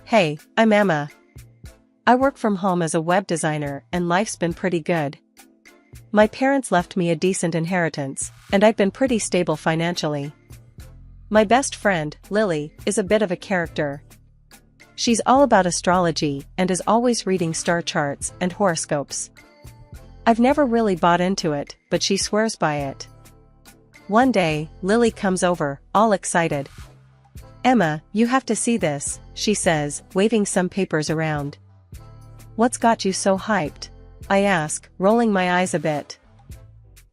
Hey, I'm Emma. I work from home as a web designer and life's been pretty good. My parents left me a decent inheritance, and I've been pretty stable financially. My best friend, Lily, is a bit of a character. She's all about astrology and is always reading star charts and horoscopes. I've never really bought into it, but she swears by it. One day, Lily comes over, all excited. "Emma, you have to see this," she says, waving some papers around. "What's got you so hyped?" I ask, rolling my eyes a bit.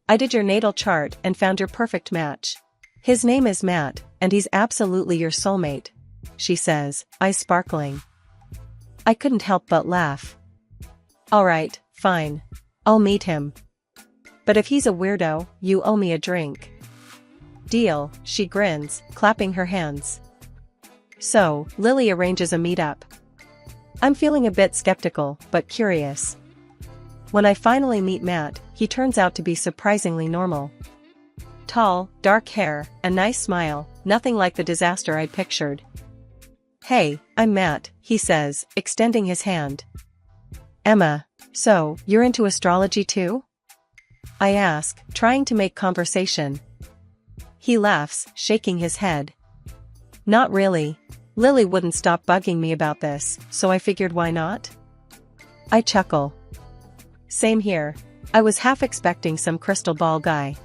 "I did your natal chart and found your perfect match. His name is Matt, and he's absolutely your soulmate," she says, eyes sparkling. I couldn't help but laugh. "Alright, fine. I'll meet him. But if he's a weirdo, you owe me a drink." "Deal," she grins, clapping her hands. So, Lily arranges a meetup. I'm feeling a bit skeptical, but curious. When I finally meet Matt, he turns out to be surprisingly normal. Tall, dark hair, a nice smile, nothing like the disaster I'd pictured. "Hey, I'm Matt," he says, extending his hand. "Emma, so, you're into astrology too?" I ask, trying to make conversation. He laughs, shaking his head. "Not really. Lily wouldn't stop bugging me about this, so I figured why not?" I chuckle. Same here. I was half expecting some crystal ball guy.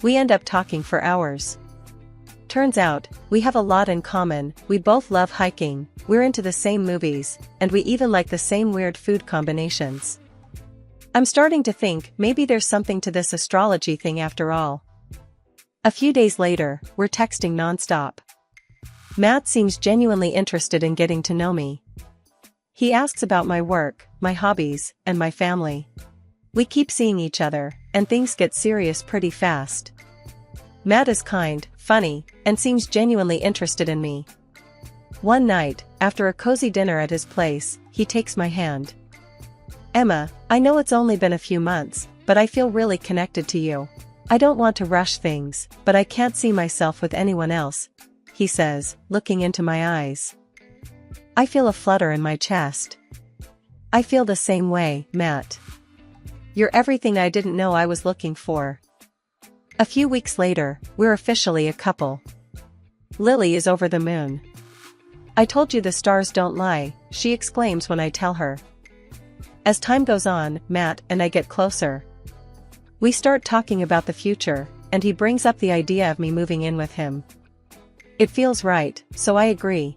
We end up talking for hours. Turns out, we have a lot in common. We both love hiking, we're into the same movies, and we even like the same weird food combinations. I'm starting to think maybe there's something to this astrology thing after all. A few days later, we're texting nonstop. Matt seems genuinely interested in getting to know me. He asks about my work, my hobbies, and my family. We keep seeing each other, and things get serious pretty fast. Matt is kind, funny, and seems genuinely interested in me. One night, after a cozy dinner at his place, he takes my hand. "Emma, I know it's only been a few months, but I feel really connected to you. I don't want to rush things, but I can't see myself with anyone else," he says, looking into my eyes. I feel a flutter in my chest. "I feel the same way, Matt. You're everything I didn't know I was looking for." A few weeks later, we're officially a couple. Lily is over the moon. "I told you the stars don't lie," she exclaims when I tell her. As time goes on, Matt and I get closer. We start talking about the future, and he brings up the idea of me moving in with him. It feels right, so I agree.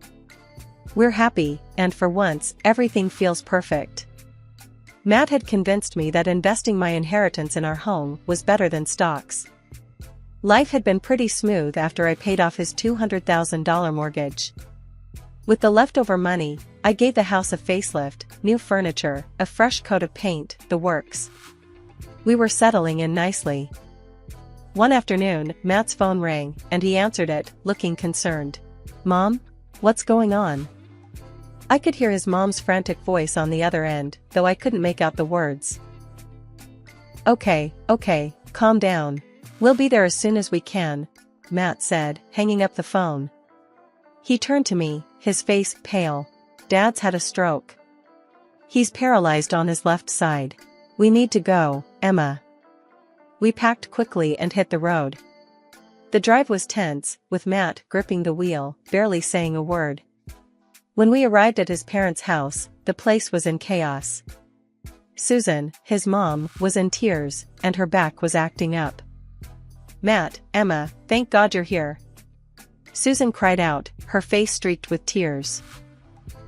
We're happy, and for once, everything feels perfect. Matt had convinced me that investing my inheritance in our home was better than stocks. Life had been pretty smooth after I paid off his $200,000 mortgage. With the leftover money, I gave the house a facelift, new furniture, a fresh coat of paint, the works. We were settling in nicely. One afternoon, Matt's phone rang, and he answered it, looking concerned. "Mom? What's going on?" I could hear his mom's frantic voice on the other end, though I couldn't make out the words. Okay, calm down. We'll be there as soon as we can," Matt said, hanging up the phone. He turned to me, his face pale. "Dad's had a stroke. He's paralyzed on his left side. We need to go, Emma." We packed quickly and hit the road. The drive was tense, with Matt gripping the wheel, barely saying a word. When we arrived at his parents' house, the place was in chaos. Susan, his mom, was in tears, and her back was acting up. "Matt, Emma, thank God you're here," Susan cried out, her face streaked with tears.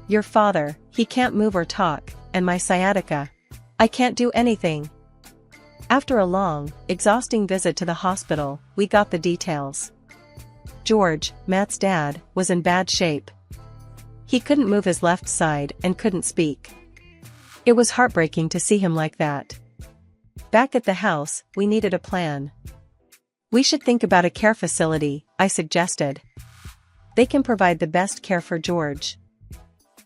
"Your father, he can't move or talk, and my sciatica. I can't do anything." After a long, exhausting visit to the hospital, we got the details. George, Matt's dad, was in bad shape. He couldn't move his left side and couldn't speak. It was heartbreaking to see him like that. Back at the house, we needed a plan. "We should think about a care facility," I suggested. "They can provide the best care for George."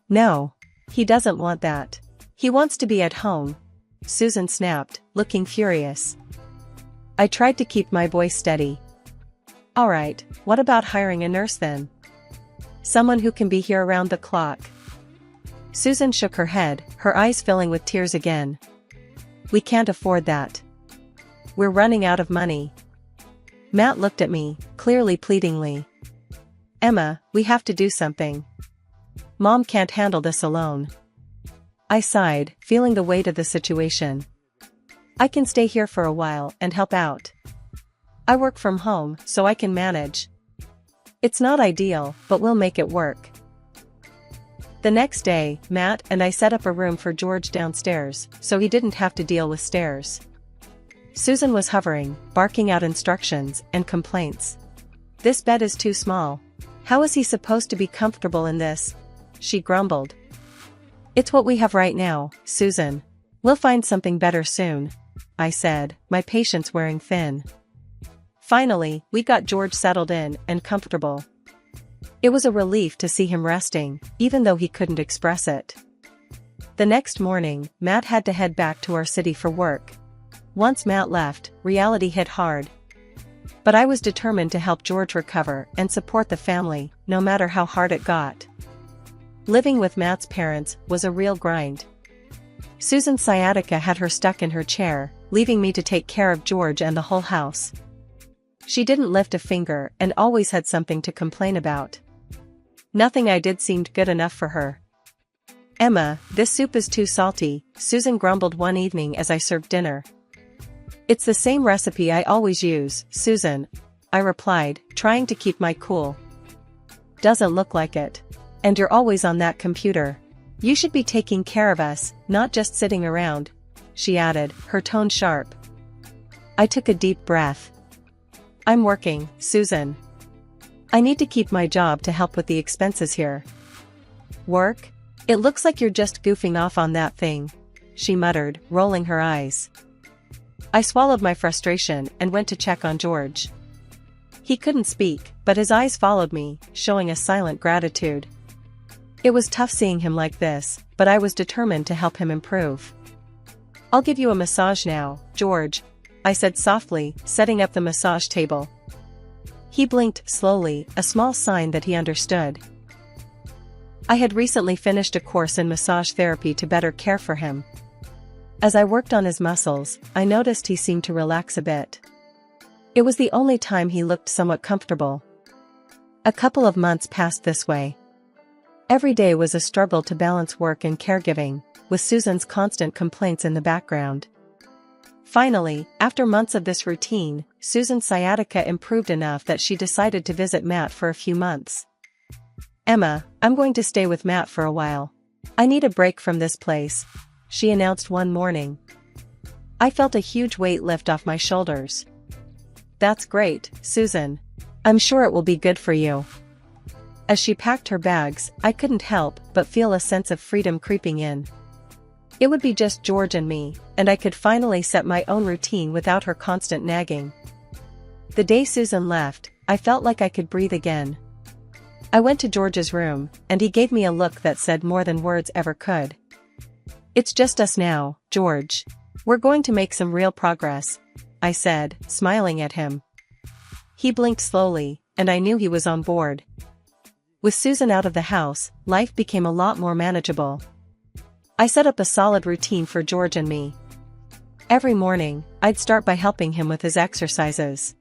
"No. He doesn't want that. He wants to be at home," Susan snapped, looking furious. I tried to keep my voice steady. "Alright, what about hiring a nurse then?" Someone who can be here around the clock. Susan shook her head, her eyes filling with tears again. We can't afford that. We're running out of money. Matt looked at me, clearly pleadingly. Emma, we have to do something. Mom can't handle this alone. I sighed, feeling the weight of the situation. I can stay here for a while and help out. I work from home, so I can manage. It's not ideal, but we'll make it work. The next day, Matt and I set up a room for George downstairs, so he didn't have to deal with stairs. Susan was hovering, barking out instructions and complaints. This bed is too small. How is he supposed to be comfortable in this? She grumbled. It's what we have right now, Susan. We'll find something better soon, I said, my patience wearing thin. Finally, we got George settled in and comfortable. It was a relief to see him resting, even though he couldn't express it. The next morning, Matt had to head back to our city for work. Once Matt left, reality hit hard. But I was determined to help George recover and support the family, no matter how hard it got. Living with Matt's parents was a real grind. Susan's sciatica had her stuck in her chair, leaving me to take care of George and the whole house. She didn't lift a finger and always had something to complain about. Nothing I did seemed good enough for her. Emma, this soup is too salty, Susan grumbled one evening as I served dinner. It's the same recipe I always use, Susan, I replied, trying to keep my cool. Doesn't look like it. And you're always on that computer. You should be taking care of us, not just sitting around, she added, her tone sharp. I took a deep breath. I'm working, Susan. I need to keep my job to help with the expenses here. Work? It looks like you're just goofing off on that thing, she muttered, rolling her eyes. I swallowed my frustration and went to check on George. He couldn't speak, but his eyes followed me, showing a silent gratitude. It was tough seeing him like this, but I was determined to help him improve. I'll give you a massage now, George, I said softly, setting up the massage table. He blinked slowly, a small sign that he understood. I had recently finished a course in massage therapy to better care for him. As I worked on his muscles, I noticed he seemed to relax a bit. It was the only time he looked somewhat comfortable. A couple of months passed this way. Every day was a struggle to balance work and caregiving, with Susan's constant complaints in the background. Finally, after months of this routine, Susan's sciatica improved enough that she decided to visit Matt for a few months. Emma, I'm going to stay with Matt for a while. I need a break from this place, she announced one morning. I felt a huge weight lift off my shoulders. That's great, Susan. I'm sure it will be good for you. As she packed her bags, I couldn't help but feel a sense of freedom creeping in. It would be just George and me, and I could finally set my own routine without her constant nagging. The day Susan left, I felt like I could breathe again. I went to George's room, and he gave me a look that said more than words ever could. It's just us now, George. We're going to make some real progress, I said, smiling at him. He blinked slowly, and I knew he was on board. With Susan out of the house, life became a lot more manageable. I set up a solid routine for George and me. Every morning, I'd start by helping him with his exercises.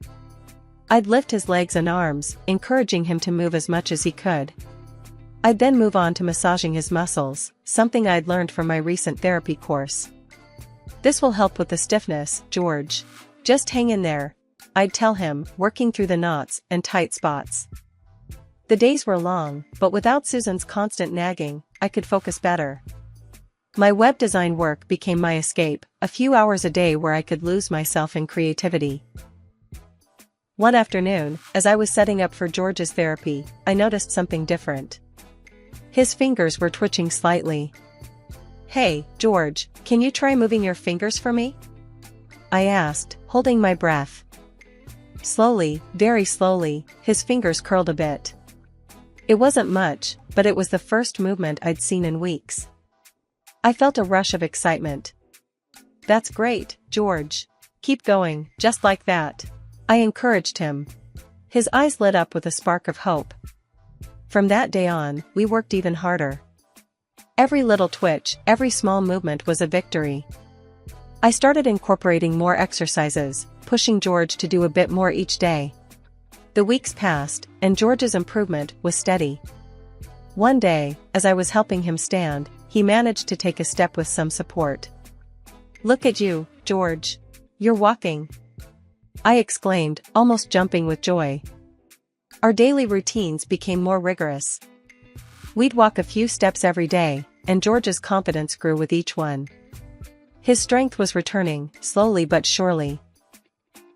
I'd lift his legs and arms, encouraging him to move as much as he could. I'd then move on to massaging his muscles, something I'd learned from my recent therapy course. This will help with the stiffness, George. Just hang in there, I'd tell him, working through the knots and tight spots. The days were long, but without Susan's constant nagging, I could focus better. My web design work became my escape, a few hours a day where I could lose myself in creativity. One afternoon, as I was setting up for George's therapy, I noticed something different. His fingers were twitching slightly. Hey, George, can you try moving your fingers for me? I asked, holding my breath. Slowly, very slowly, his fingers curled a bit. It wasn't much, but it was the first movement I'd seen in weeks. I felt a rush of excitement. That's great, George. Keep going, just like that. I encouraged him. His eyes lit up with a spark of hope. From that day on, we worked even harder. Every little twitch, every small movement was a victory. I started incorporating more exercises, pushing George to do a bit more each day. The weeks passed, and George's improvement was steady. One day, as I was helping him stand, he managed to take a step with some support. "Look at you, George. You're walking," I exclaimed, almost jumping with joy. Our daily routines became more rigorous. We'd walk a few steps every day, and George's confidence grew with each one. His strength was returning, slowly but surely.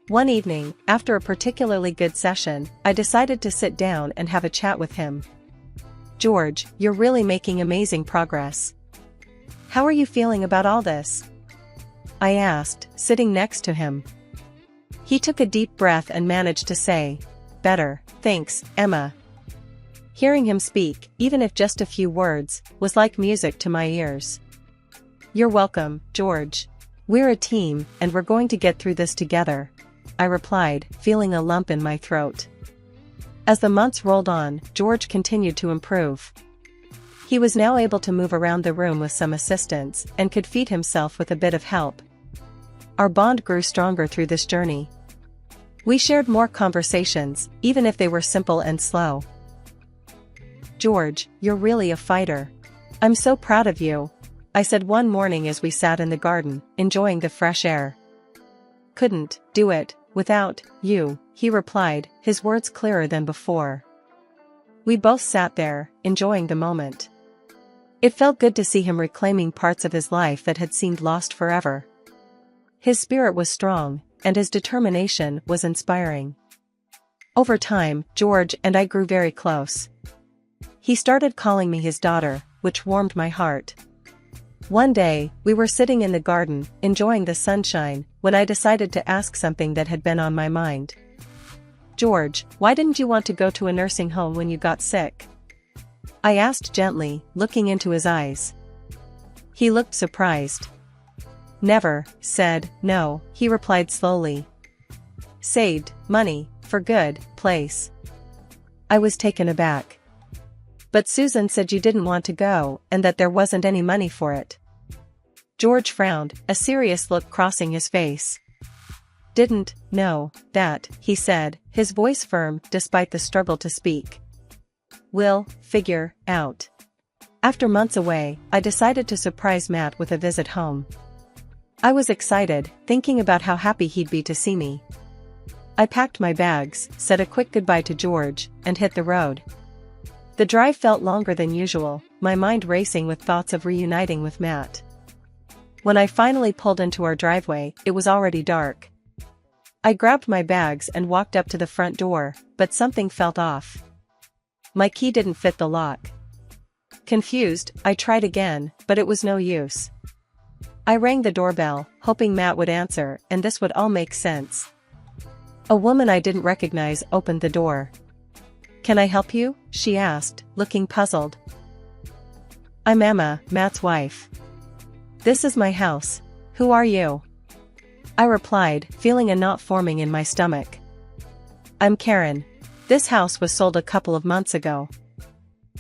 One evening, after a particularly good session, I decided to sit down and have a chat with him. "George, you're really making amazing progress. How are you feeling about all this?" I asked, sitting next to him. He took a deep breath and managed to say, "Better, thanks, Emma." Hearing him speak, even if just a few words, was like music to my ears. "You're welcome, George. We're a team, and we're going to get through this together," I replied, feeling a lump in my throat. As the months rolled on, George continued to improve. He was now able to move around the room with some assistance, and could feed himself with a bit of help. Our bond grew stronger through this journey. We shared more conversations, even if they were simple and slow. "George, you're really a fighter. I'm so proud of you," I said one morning as we sat in the garden, enjoying the fresh air. "Couldn't do it without you," he replied, his words clearer than before. We both sat there, enjoying the moment. It felt good to see him reclaiming parts of his life that had seemed lost forever. His spirit was strong, and his determination was inspiring. Over time, George and I grew very close. He started calling me his daughter, which warmed my heart. One day, we were sitting in the garden, enjoying the sunshine, when I decided to ask something that had been on my mind. "George, why didn't you want to go to a nursing home when you got sick?" I asked gently, looking into his eyes. He looked surprised. "Never said no," he replied slowly. "Saved money for good place." I was taken aback. "But Susan said you didn't want to go, and that there wasn't any money for it." George frowned, a serious look crossing his face. "Didn't know that," he said, his voice firm despite the struggle to speak. "We'll figure out." After months away, I decided to surprise Matt with a visit home. I was excited, thinking about how happy he'd be to see me. I packed my bags, said a quick goodbye to George, and hit the road. The drive felt longer than usual, my mind racing with thoughts of reuniting with Matt. When I finally pulled into our driveway, it was already dark. I grabbed my bags and walked up to the front door, but something felt off. My key didn't fit the lock. Confused, I tried again, but it was no use. I rang the doorbell, hoping Matt would answer, and this would all make sense. A woman I didn't recognize opened the door. "Can I help you?" she asked, looking puzzled. "I'm Emma, Matt's wife. This is my house. Who are you?" I replied, feeling a knot forming in my stomach. "I'm Karen. This house was sold a couple of months ago.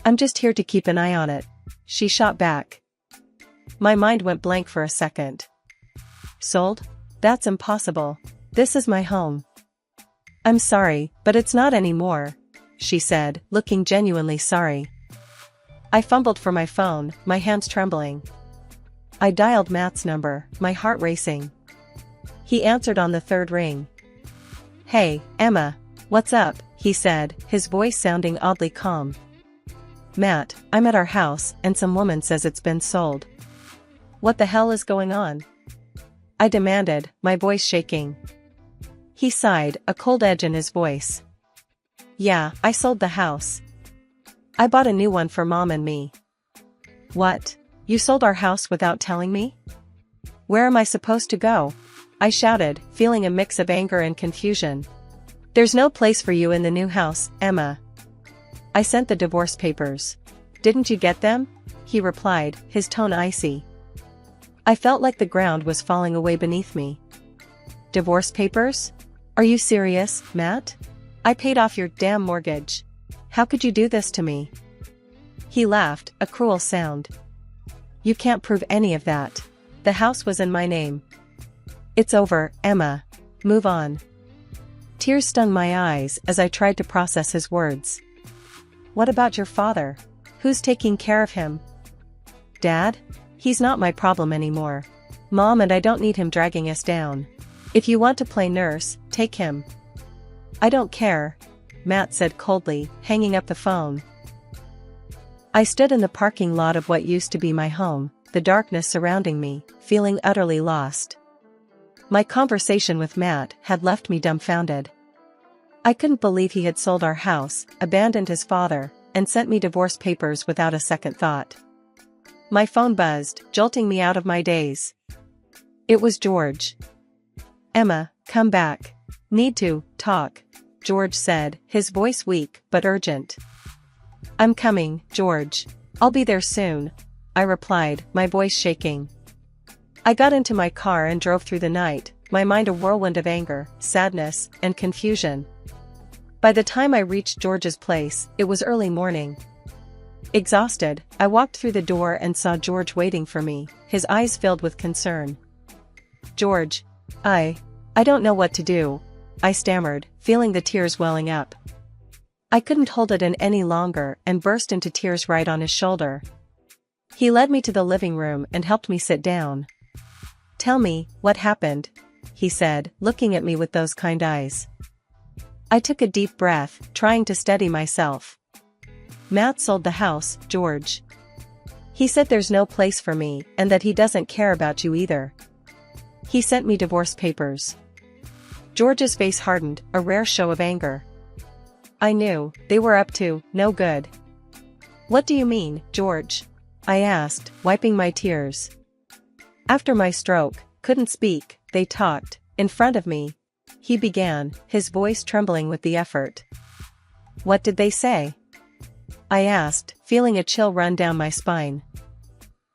I'm just here to keep an eye on it," she shot back. My mind went blank for a second. "Sold? That's impossible. This is my home." "I'm sorry, but it's not anymore," she said, looking genuinely sorry. I fumbled for my phone, my hands trembling. I dialed Matt's number, my heart racing. He answered on the third ring. "Hey, Emma. What's up?" he said, his voice sounding oddly calm. "Matt, I'm at our house, and some woman says it's been sold." "What the hell is going on?" I demanded, my voice shaking. He sighed, a cold edge in his voice. "Yeah, I sold the house. I bought a new one for Mom and me." "What? You sold our house without telling me? Where am I supposed to go?" I shouted, feeling a mix of anger and confusion. "There's no place for you in the new house, Emma. I sent the divorce papers. Didn't you get them?" he replied, his tone icy. I felt like the ground was falling away beneath me. "Divorce papers? Are you serious, Matt? I paid off your damn mortgage. How could you do this to me? He laughed, a cruel sound. You can't prove any of that. The house was in my name. It's over, Emma. Move on. Tears stung my eyes as I tried to process his words. What about your father? Who's taking care of him? Dad? He's not my problem anymore. Mom and I don't need him dragging us down. If you want to play nurse, take him. I don't care, Matt said coldly, hanging up the phone. I stood in the parking lot of what used to be my home, the darkness surrounding me, feeling utterly lost. My conversation with Matt had left me dumbfounded. I couldn't believe he had sold our house, abandoned his father, and sent me divorce papers without a second thought. My phone buzzed, jolting me out of my daze. It was George. Emma, come back. Need to talk, George said, his voice weak but urgent. I'm coming, George. I'll be there soon, I replied, my voice shaking. I got into my car and drove through the night, my mind a whirlwind of anger, sadness, and confusion. By the time I reached George's place, it was early morning. Exhausted, I walked through the door and saw George waiting for me, his eyes filled with concern. George, I don't know what to do, I stammered, feeling the tears welling up. I couldn't hold it in any longer and burst into tears right on his shoulder. He led me to the living room and helped me sit down. Tell me, what happened? He said, looking at me with those kind eyes. I took a deep breath, trying to steady myself. Matt sold the house, George. He said there's no place for me and that he doesn't care about you either. He sent me divorce papers. George's face hardened, a rare show of anger. I knew they were up to no good. What do you mean, George? I asked, wiping my tears. After my stroke, couldn't speak, they talked, in front of me. He began, his voice trembling with the effort. What did they say? I asked, feeling a chill run down my spine.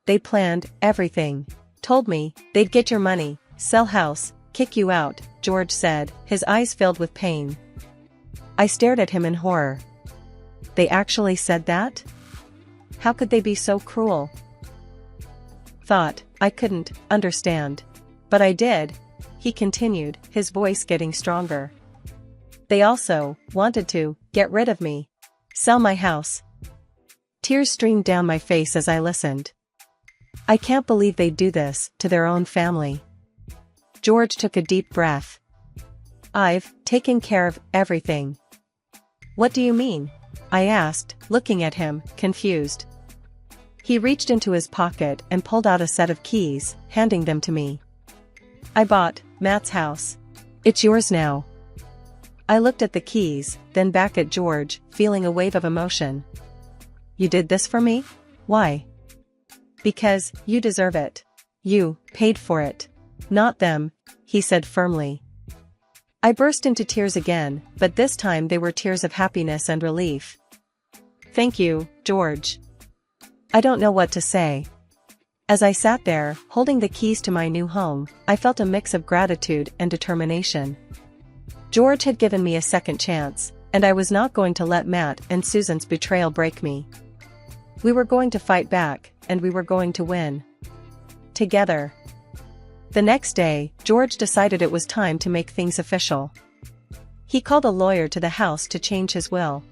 They planned everything. Told me they'd get your money, sell house, kick you out, George said, his eyes filled with pain. I stared at him in horror. They actually said that? How could they be so cruel? Thought I couldn't understand. But I did, he continued, his voice getting stronger. They also wanted to get rid of me. Sell my house. Tears streamed down my face as I listened. I can't believe they'd do this to their own family. George took a deep breath. I've taken care of everything. What do you mean? I asked, looking at him, confused. He reached into his pocket and pulled out a set of keys, handing them to me. I bought Matt's house. It's yours now. I looked at the keys, then back at George, feeling a wave of emotion. You did this for me? Why? Because you deserve it. You paid for it. Not them, he said firmly. I burst into tears again, but this time they were tears of happiness and relief. Thank you, George. I don't know what to say. As I sat there, holding the keys to my new home, I felt a mix of gratitude and determination. George had given me a second chance, and I was not going to let Matt and Susan's betrayal break me. We were going to fight back, and we were going to win. Together. The next day, George decided it was time to make things official. He called a lawyer to the house to change his will.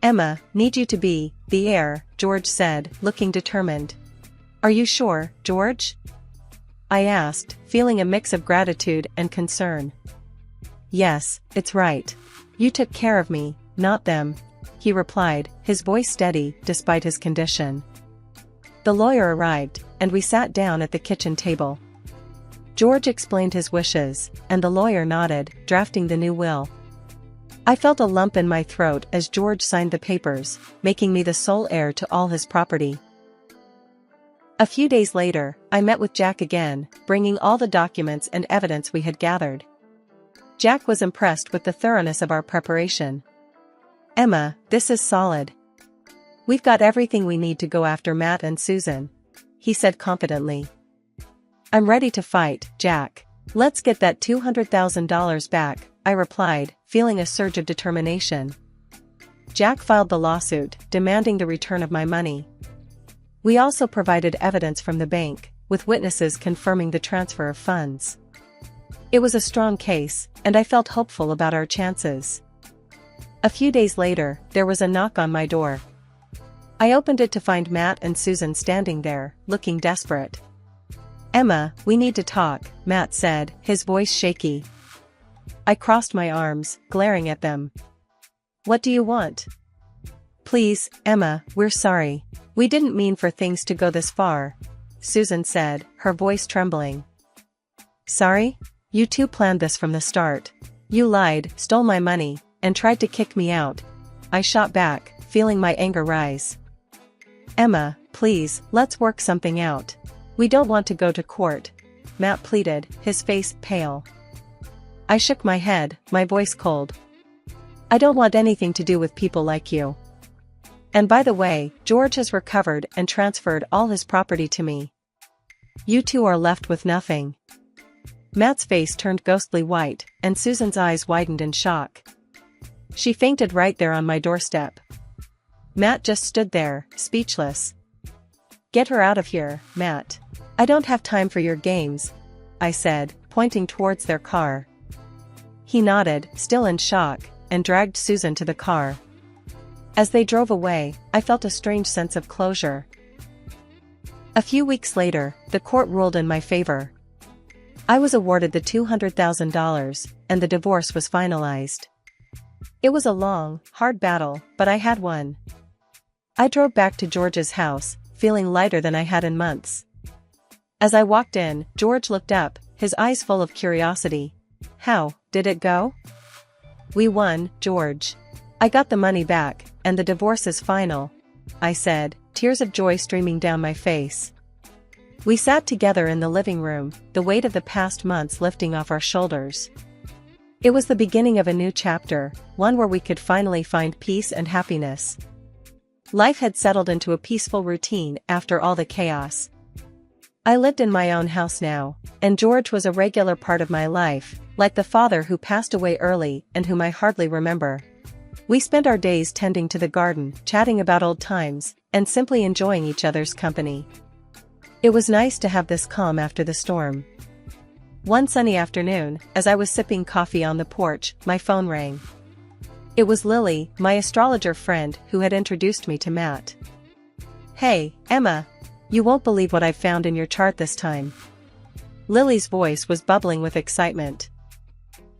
Emma, need you to be the heir, George said, looking determined. Are you sure, George? I asked, feeling a mix of gratitude and concern. Yes, it's right. You took care of me, not them, he replied, his voice steady despite his condition. The lawyer arrived, and we sat down at the kitchen table. George explained his wishes, and the lawyer nodded, drafting the new will. I felt a lump in my throat as George signed the papers, making me the sole heir to all his property. A few days later, I met with Jack again, bringing all the documents and evidence we had gathered. Jack was impressed with the thoroughness of our preparation. Emma, this is solid. We've got everything we need to go after Matt and Susan, he said confidently. I'm ready to fight, Jack. Let's get that $200,000 back, I replied, feeling a surge of determination. Jack filed the lawsuit, demanding the return of my money. We also provided evidence from the bank, with witnesses confirming the transfer of funds. It was a strong case, and I felt hopeful about our chances. A few days later, there was a knock on my door. I opened it to find Matt and Susan standing there, looking desperate. "Emma, we need to talk," Matt said, his voice shaky. I crossed my arms, glaring at them. "What do you want?" "Please, Emma, we're sorry. We didn't mean for things to go this far," Susan said, her voice trembling. "Sorry? You two planned this from the start. You lied, stole my money, and tried to kick me out," I shot back, feeling my anger rise. "Emma, please, let's work something out. We don't want to go to court," Matt pleaded, his face pale. I shook my head, my voice cold. "I don't want anything to do with people like you. And by the way, George has recovered and transferred all his property to me. You two are left with nothing." Matt's face turned ghostly white, and Susan's eyes widened in shock. She fainted right there on my doorstep. Matt just stood there, speechless. "Get her out of here, Matt. I don't have time for your games," I said, pointing towards their car. He nodded, still in shock, and dragged Susan to the car. As they drove away, I felt a strange sense of closure. A few weeks later, the court ruled in my favor. I was awarded the $200,000, and the divorce was finalized. It was a long, hard battle, but I had won. I drove back to George's house, feeling lighter than I had in months. As I walked in, George looked up, his eyes full of curiosity. "How did it go?" "We won, George. I got the money back, and the divorce is final," I said, tears of joy streaming down my face. We sat together in the living room, the weight of the past months lifting off our shoulders. It was the beginning of a new chapter, one where we could finally find peace and happiness. Life had settled into a peaceful routine after all the chaos. I lived in my own house now, and George was a regular part of my life, like the father who passed away early and whom I hardly remember. We spent our days tending to the garden, chatting about old times, and simply enjoying each other's company. It was nice to have this calm after the storm. One sunny afternoon, as I was sipping coffee on the porch, my phone rang. It was Lily, my astrologer friend, who had introduced me to Matt. "Hey, Emma. You won't believe what I've found in your chart this time." Lily's voice was bubbling with excitement.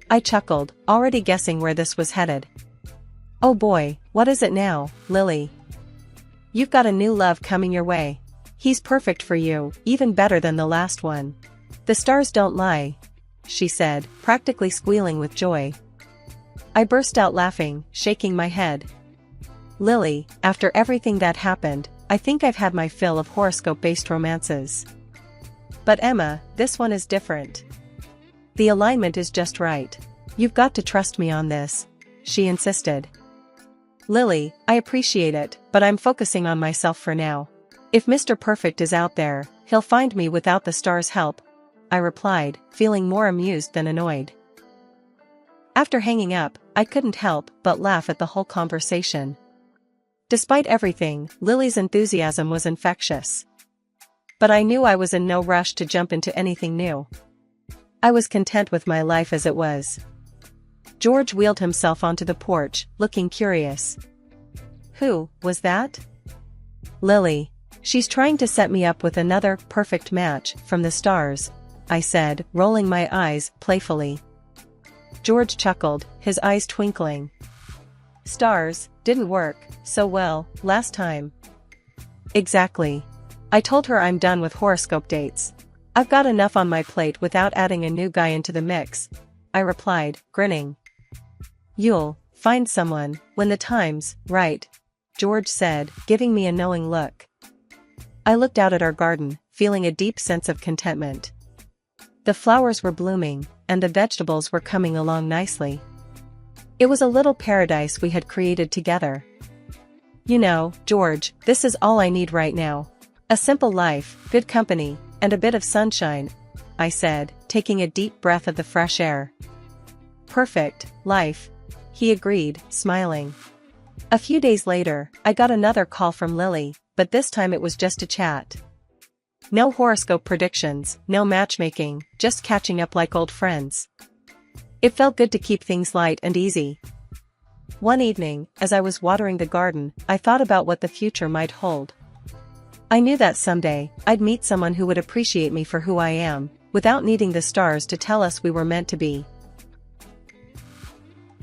I chuckled, already guessing where this was headed. "Oh boy, what is it now, Lily?" "You've got a new love coming your way. He's perfect for you, even better than the last one. The stars don't lie," she said, practically squealing with joy. I burst out laughing, shaking my head. "Lily, after everything that happened, I think I've had my fill of horoscope-based romances. But Emma, this one is different. The alignment is just right. You've got to trust me on this," she insisted. "Lily, I appreciate it, but I'm focusing on myself for now. If Mr. Perfect is out there, he'll find me without the stars' help," I replied, feeling more amused than annoyed. After hanging up, I couldn't help but laugh at the whole conversation. Despite everything, Lily's enthusiasm was infectious. But I knew I was in no rush to jump into anything new. I was content with my life as it was. George wheeled himself onto the porch, looking curious. "Who was that?" "Lily. She's trying to set me up with another perfect match from the stars," I said, rolling my eyes playfully. George chuckled, his eyes twinkling. "Stars didn't work so well last time." "Exactly. I told her I'm done with horoscope dates. I've got enough on my plate without adding a new guy into the mix," I replied, grinning. "You'll find someone when the time's right," George said, giving me a knowing look. I looked out at our garden, feeling a deep sense of contentment. The flowers were blooming, and the vegetables were coming along nicely. It was a little paradise we had created together. "You know, George, this is all I need right now. A simple life, good company, and a bit of sunshine," I said, taking a deep breath of the fresh air. "Perfect life," he agreed, smiling. A few days later, I got another call from Lily, but this time it was just to chat. No horoscope predictions, no matchmaking, just catching up like old friends. It felt good to keep things light and easy. One evening, as I was watering the garden, I thought about what the future might hold. I knew that someday, I'd meet someone who would appreciate me for who I am, without needing the stars to tell us we were meant to be.